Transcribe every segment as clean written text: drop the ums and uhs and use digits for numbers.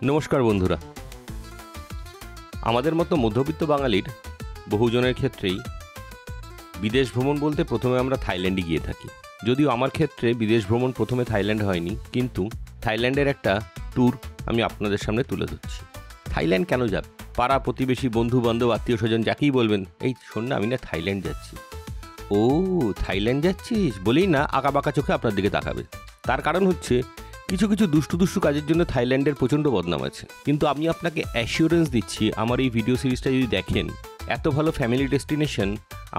নমস্কার বন্ধুরা, আমাদের মতো মধ্যবিত্ত বাঙালির বহুজনের ক্ষেত্রেই বিদেশ ভ্রমণ বলতে প্রথমে আমরা থাইল্যান্ডে গিয়ে থাকি। যদিও আমার ক্ষেত্রে বিদেশ ভ্রমণ প্রথমে থাইল্যান্ড হয়নি, কিন্তু থাইল্যান্ডের একটা ট্যুর আমি আপনাদের সামনে তুলে ধরছি। থাইল্যান্ড কেন যাবে? পাড়া প্রতিবেশী, বন্ধু বান্ধব, আত্মীয় স্বজন যাকেই বলবেন, এই শোন না, আমি না থাইল্যান্ড যাচ্ছি। ও থাইল্যান্ড যাচ্ছিস বলেই না আঁকাবাঁকা চোখে আপনার দিকে তাকাবে। তার কারণ হচ্ছে কিছু কিছু দুষ্টু কাজের জন্য থাইল্যান্ডের প্রচণ্ড বদনাম আছে। কিন্তু আমি আপনাকে অ্যাসিওরেন্স দিচ্ছি, আমার এই ভিডিও সিরিজটা যদি দেখেন, এত ভালো ফ্যামিলি ডেস্টিনেশন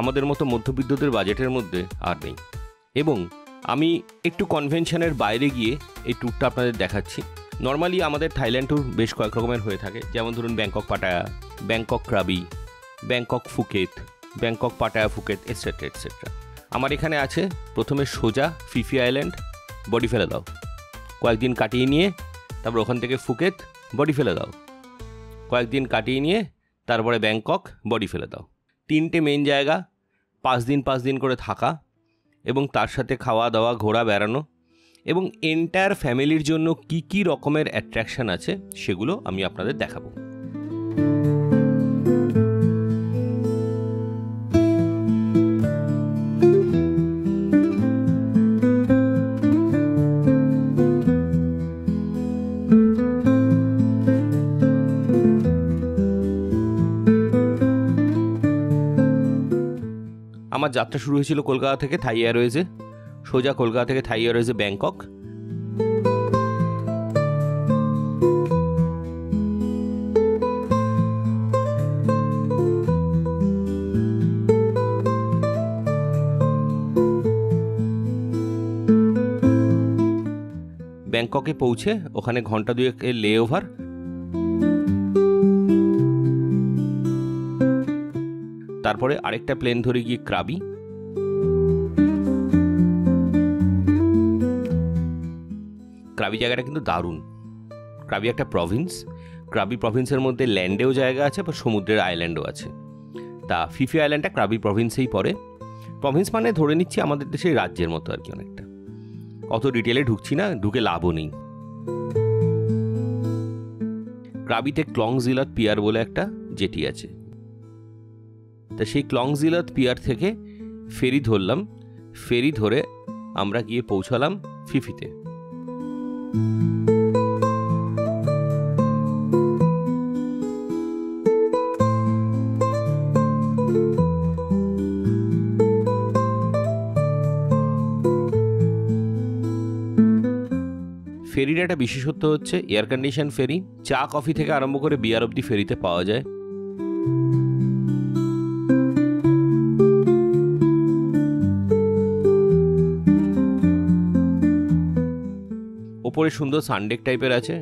আমাদের মতো মধ্যবিত্তদের বাজেটের মধ্যে আর নেই। এবং আমি একটু কনভেনশনের বাইরে গিয়ে এই ট্যুরটা আপনাদের দেখাচ্ছি। নর্মালি আমাদের থাইল্যান্ড ট্যুর বেশ কয়েক রকমের হয়ে থাকে, যেমন ধরুন Bangkok Pattaya, Bangkok Krabi, Bangkok Phuket, Bangkok Pattaya Phuket, etcetera etcetera. আমার এখানে আছে প্রথমে সোজা ফিফি আইল্যান্ড, বডি ফেলে দাও, কয়েকদিন কাটিয়ে নিয়ে তারপর ওখান থেকে ফুকেট, বডি ফেলে দাও, কয়েকদিন কাটিয়ে নিয়ে তারপরে ব্যাংকক, বডি ফেলে দাও। 3টে মেন জায়গা, 5 দিন করে থাকা এবং তার সাথে খাওয়া দাওয়া, ঘোরা, বেড়ানো এবং এন্টায়ার ফ্যামিলির জন্য কি কি রকমের অ্যাট্রাকশান আছে সেগুলো আমি আপনাদের দেখাবো। আমার যাত্রা শুরু হয়েছিল কলকাতা থেকে থাই এয়ারওয়েজে, সোজা কলকাতা থেকে থাই এয়ারওয়েজে ব্যাংকক। ব্যাংককে পৌঁছে ওখানে ঘন্টা 2 লে ওভার, তারপরে আরেকটা প্লেন ধরে গিয়ে ক্রাবি, ক্রাবি জায়গাটা কিন্তু দারুণ। ক্রাবি একটা প্রভিন্স, ক্রাবি প্রভিন্সের মধ্যে ল্যান্ডেও জায়গা আছে, বা সমুদ্রের আইল্যান্ডও আছে। তা ফিফি আইল্যান্ডটা ক্রাবি প্রভিন্সেই পড়ে। প্রভিন্স মানে ধরে নিচ্ছি আমাদের দেশের রাজ্যের মতো আর কি, অনেকটা। অত ডিটেলে ঢুকছি না, ঢুকে লাভও নেই। ক্রাবিতে ক্লংজিলাত পিয়ার বলে একটা জেটি আছে, তা সেই ক্লংজিলাত পিয়ার থেকে ফেরি ধরলাম। ফেরি ধরে আমরা গিয়ে পৌঁছালাম ফিফিতে। ফেরির একটা বিশেষত্ব হচ্ছে এয়ার কন্ডিশন ফেরি। চা কফি থেকে আরম্ভ করে বিয়ার অবধি ফেরিতে পাওয়া যায়। ওপরে সুন্দর সানডেক টাইপের আছে।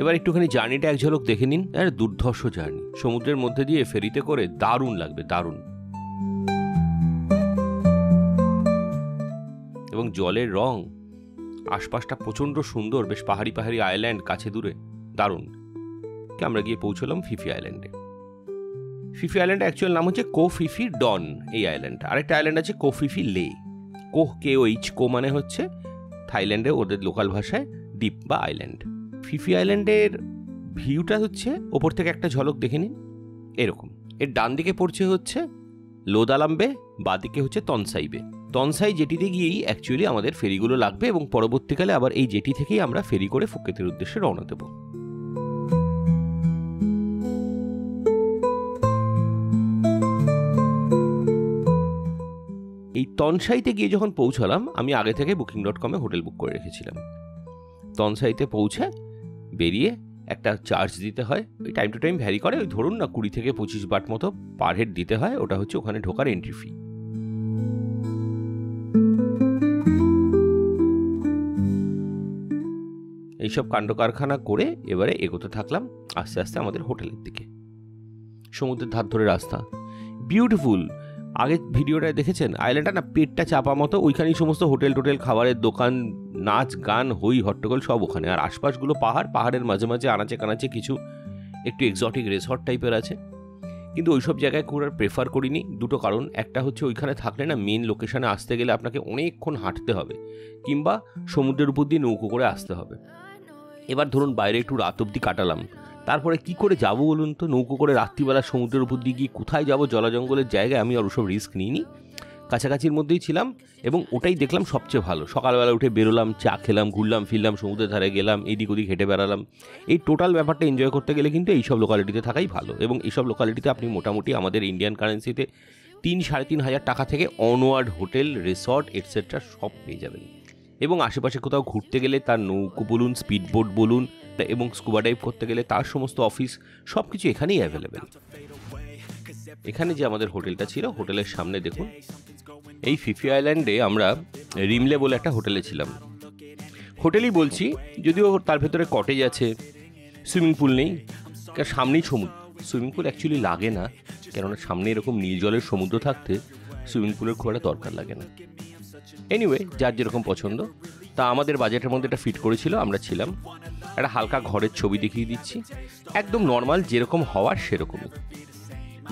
এবার একটুখানি জার্নিটা এক ঝলক দেখে নিন। দুর্ধর্ষ জার্নি, সমুদ্রের মধ্যে দিয়ে ফেরিতে করে দারুণ লাগবে, দারুণ। এবং জলের রং, আশপাশটা প্রচণ্ড সুন্দর, বেশ পাহাড়ি আইল্যান্ড কাছে দূরে, দারুণ। আমরা গিয়ে পৌঁছলাম ফিফি আইল্যান্ডে। ফিফি আইল্যান্ডের অ্যাকচুয়াল নাম হচ্ছে কো ফিফি ডন এই আইল্যান্ডটা। আরেকটা আইল্যান্ড আছে কো ফিফি লে। কো মানে হচ্ছে থাইল্যান্ডে ওদের লোকাল ভাষায় দ্বীপ বা আইল্যান্ড। ফিফি আইল্যান্ডের ভিউটা হচ্ছে ওপর থেকে একটা ঝলক দেখে নিন, এরকম। এর ডান দিকে পড়ছে হচ্ছে লোদালাম্বে, বাঁ দিকে হচ্ছে তনসাই বে। তনসাই জেটিতে গিয়েই অ্যাকচুয়ালি আমাদের ফেরিগুলো লাগবে এবং পরবর্তীকালে আবার এই জেটি থেকেই আমরা ফেরি করে ফুকেতের উদ্দেশ্যে রওনা দেব। এই তনসাইতে গিয়ে যখন পৌঁছালাম, আমি আগে থেকে booking.com হোটেল বুক করে রেখেছিলাম। তনসাইতে পৌঁছে বেরিয়ে একটা চার্জ দিতে হয়, ওই টাইম টু টাইম ভ্যারি করে, ওই ধরুন না 20 থেকে 25 বাট মতো পার হেড দিতে হয়। ওটা হচ্ছে ওখানে ঢোকার এন্ট্রি ফি। এইসব কাণ্ড কারখানা করে এবারে এগোতে থাকলাম আস্তে আস্তে আমাদের হোটেলের দিকে। সমুদ্রের ধার ধরে রাস্তা, বিউটিফুল। আগে ভিডিওটা দেখেছেন, আইল্যান্ডটা না পেটটা চাপা মতো, ওইখানেই সমস্ত হোটেল টোটেল, খাবারের দোকান, নাচ গান, হই হট্টগোল সব ওখানে। আর আশপাশগুলো পাহাড়, পাহাড়ের মাঝে মাঝে আনাচে কানাচে কিছু একটু এক্সোটিক রিসর্ট টাইপের আছে। কিন্তু ওইসব জায়গায় ঘোরার প্রেফার করিনি। দুটো কারণ, একটা হচ্ছে ওইখানে থাকলে না মেন লোকেশানে আসতে গেলে আপনাকে অনেকক্ষণ হাঁটতে হবে, কিংবা সমুদ্রের উপর দিয়ে নৌকো করে আসতে হবে। এবার ধরুন বাইরে একটু রাত অবধি কাটালাম, তারপরে কি করে যাব বলুন তো? নৌকো করে রাত্রিবেলা সমুদ্রের উপর দিয়ে গিয়ে কোথায় যাব? জলা জঙ্গলের জায়গায় আমি আর ওসব রিস্ক নিইনি, কাছাকাছির মধ্যেই ছিলাম এবং ওটাই দেখলাম সবচেয়ে ভালো। সকালবেলা উঠে বেরোলাম, চা খেলাম, ঘুরলাম ফিরলাম, সমুদ্রের ধারে গেলাম, এদিক ওদিক হেঁটে বেড়ালাম। এই টোটাল ব্যাপারটা এনজয় করতে গেলে কিন্তু এইসব লোকালিটিতে থাকাই ভালো, এবং এইসব লোকালিটিতে আপনি মোটামুটি আমাদের ইন্ডিয়ান কারেন্সিতে 3-3.5 হাজার টাকা থেকে অনওয়ার্ড হোটেল, রিসর্ট এটসেট্রা সব পেয়ে যাবেন। এবং আশেপাশে কোথাও ঘুরতে গেলে তার নৌকো বলুন, স্পিডবোট বলুন, এবং স্কুবা ডাইভ করতে গেলে তার সমস্ত অফিস সব কিছু এখানেই অ্যাভেলেবেল। এখানে যে আমাদের হোটেলটা ছিল, হোটেলের সামনে দেখুন, এই ফিফি আইল্যান্ডে আমরা রিমলে বলে একটা হোটেলে ছিলাম। হোটেলই বলছি, যদিও তার ভেতরে কটেজ আছে, সুইমিং পুল নেই, সামনেই সমুদ্র। সুইমিং পুল অ্যাকচুয়ালি লাগে না, কেননা সামনে এরকম নীল জলের সমুদ্র থাকতে সুইমিং পুলের খুব একটা দরকার লাগে না। এনিওয়ে, যার যেরকম পছন্দ, তা আমাদের বাজেটের মধ্যে এটা ফিট করেছিল, আমরা ছিলাম। একটা হালকা ঘরের ছবি দেখিয়ে দিচ্ছি, একদম নর্মাল যেরকম হওয়ার সেরকমই।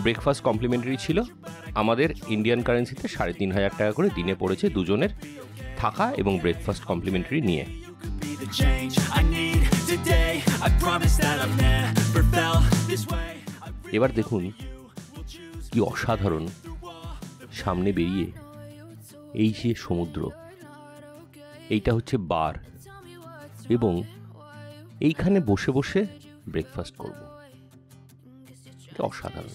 ব্রেকফাস্ট কমপ্লিমেন্টারি ছিল, আমাদের ইন্ডিয়ান কারেন্সিতে 3,500 টাকা করে দিনে পড়েছে দুজনের, থাকা এবং ব্রেকফাস্ট কমপ্লিমেন্টারি নিয়ে। এবার দেখুন কি অসাধারণ, সামনে বেরিয়ে এই যে সমুদ্র, এইটা হচ্ছে বার, এবং এইখানে বসে বসে ব্রেকফাস্ট করব, এটা অসাধারণ।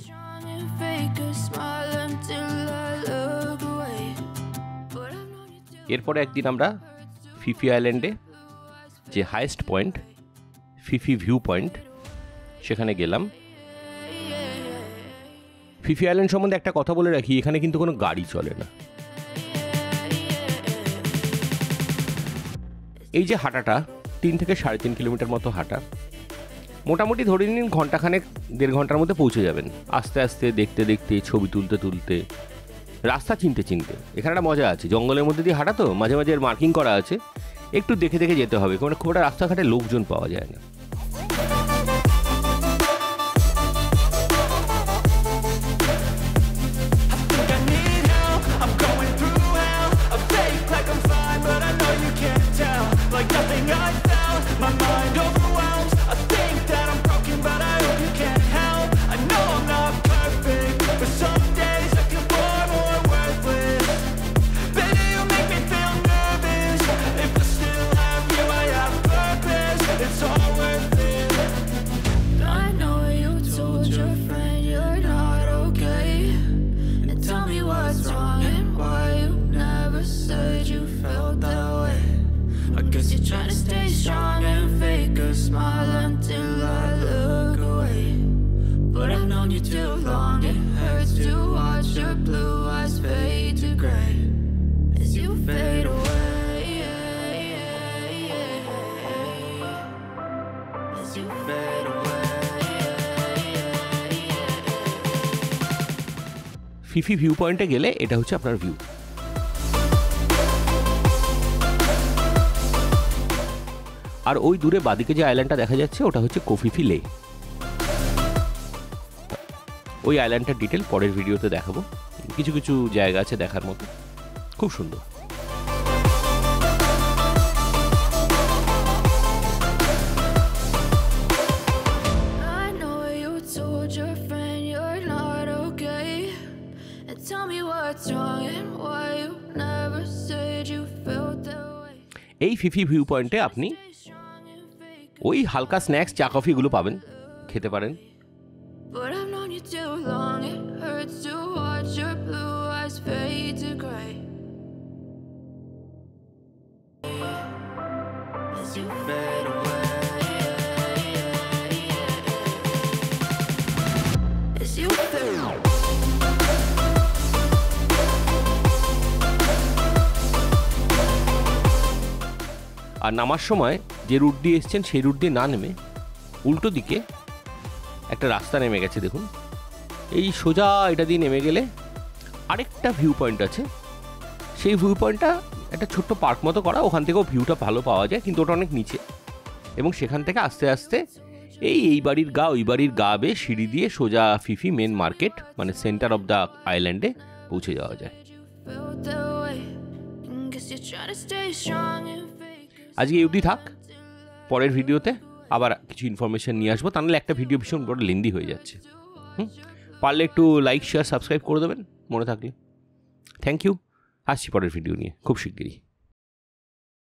এরপরে একদিন আমরা ফিফি আইল্যান্ডে যে highest point, Phi Phi view point, সেখানে গেলাম। ফিফি আইল্যান্ড সম্বন্ধে একটা কথা বলে রাখি, এখানে কিন্তু কোনো গাড়ি চলে না। এই যে হাঁটাটা 3 থেকে 3.5 কিলোমিটার মতো হাঁটা, মোটামুটি ধরে নিন ঘন্টাখানেক 1.5 ঘন্টার মধ্যে পৌঁছে যাবেন, আস্তে আস্তে দেখতে দেখতে, ছবি তুলতে তুলতে, রাস্তা চিনতে চিনতে। এখানে একটা মজা আছে, জঙ্গলের মধ্যে দিয়ে হাঁটা তো, মাঝে মাঝে মার্কিং করা আছে, একটু দেখে দেখে যেতে হবে, কারণ খুব একটা রাস্তাঘাটে লোকজন পাওয়া যায় না। ফিফি ভিউ পয়েন্টে গেলে এটা হচ্ছে আপনার ভিউ। আর ওই দূরে বাদিকে যে আইল্যান্ডটা দেখা যাচ্ছে ওটা হচ্ছে কোফিফি লে। ওই আইল্যান্ডটার ডিটেল পরের ভিডিওতে দেখাবো। কিছু কিছু জায়গা আছে দেখার মতো, খুব সুন্দর। এই ফিফি ভিউ পয়েন্টে আপনি ওই হালকা স্ন্যাক্স, চা কফিগুলো পাবেন, খেতে পারেন। আর নামার সময় যে রুট দিয়ে এসছেন সেই রুট দিয়ে না নেমে উল্টো দিকে একটা রাস্তা নেমে গেছে, দেখুন। এই সোজা এটা দিয়ে নেমে গেলে আরেকটা ভিউ পয়েন্ট আছে। সেই ভিউ পয়েন্টটা একটা ছোট্ট পার্ক মতো করা, ওখান থেকেও ভিউটা ভালো পাওয়া যায়, কিন্তু ওটা অনেক নিচে। এবং সেখান থেকে আস্তে আস্তে এই বাড়ির গা ওই বাড়ির গা বেয়ে সিঁড়ি দিয়ে সোজা ফিফি মেন মার্কেট মানে সেন্টার অফ দ্য আইল্যান্ডে পৌঁছে যাওয়া যায়। আজকে এই অবধি থাক, পরের ভিডিওতে আবার কিছু ইনফরমেশন নিয়ে আসবো, তা নাহলে একটা ভিডিও ভীষণ বড় লেন্দি হয়ে যাচ্ছে। পারলে একটু লাইক শেয়ার সাবস্ক্রাইব করে দেবেন মনে থাকলে। থ্যাংক ইউ, আসছি পরের ভিডিও নিয়ে খুব শিগগিরই।